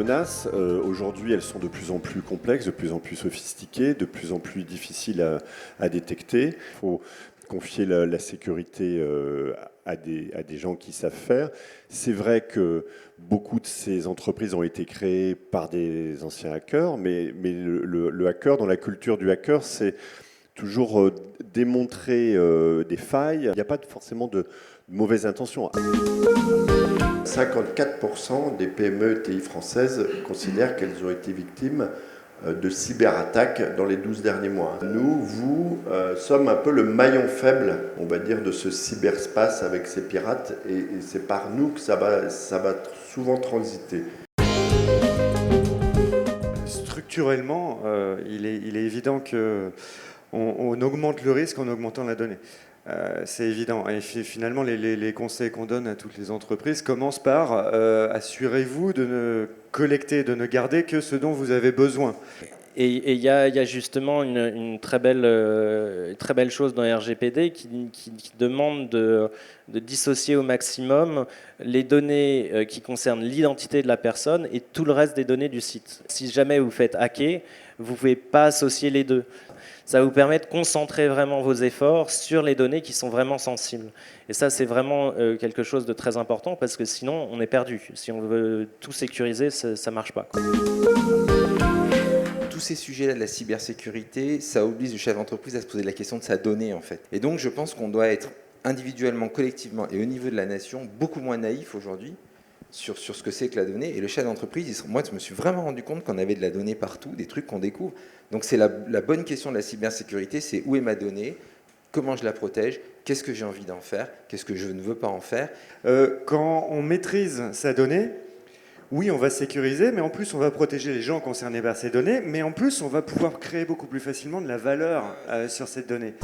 menaces, aujourd'hui, elles sont de plus en plus complexes, de plus en plus sophistiquées, de plus en plus difficiles à détecter. Il faut confier la sécurité à des gens qui savent faire. C'est vrai que beaucoup de ces entreprises ont été créées par des anciens hackers, mais le hacker, dans la culture du hacker, c'est toujours démontrer des failles. Il n'y a pas forcément de mauvaises intentions. 54% des PME et TI françaises considèrent qu'elles ont été victimes de cyberattaques dans les 12 derniers mois. Nous, sommes un peu le maillon faible, on va dire, de ce cyberspace avec ces pirates, et c'est par nous que ça va souvent transiter. Structurellement, il est évident qu'on augmente le risque en augmentant la donnée. C'est évident. Et finalement, les conseils qu'on donne à toutes les entreprises commencent par assurez-vous de ne collecter, de ne garder que ce dont vous avez besoin. Et il y a justement une très belle chose dans RGPD qui demande de dissocier au maximum les données qui concernent l'identité de la personne et tout le reste des données du site. Si jamais vous faites hacker, vous ne pouvez pas associer les deux. Ça vous permet de concentrer vraiment vos efforts sur les données qui sont vraiment sensibles. Et ça, c'est vraiment quelque chose de très important parce que sinon, on est perdu. Si on veut tout sécuriser, ça ne marche pas. Tous ces sujets-là de la cybersécurité, ça oblige le chef d'entreprise à se poser la question de sa donnée, en fait. Et donc, je pense qu'on doit être individuellement, collectivement et au niveau de la nation beaucoup moins naïf aujourd'hui sur ce que c'est que la donnée. Et le chef d'entreprise, moi, je me suis vraiment rendu compte qu'on avait de la donnée partout, des trucs qu'on découvre. Donc, c'est la bonne question de la cybersécurité, c'est où est ma donnée, comment je la protège, qu'est-ce que j'ai envie d'en faire, qu'est-ce que je ne veux pas en faire. Quand on maîtrise sa donnée, oui, on va sécuriser, mais en plus, on va protéger les gens concernés par ces données, mais en plus, on va pouvoir créer beaucoup plus facilement de la valeur sur cette donnée.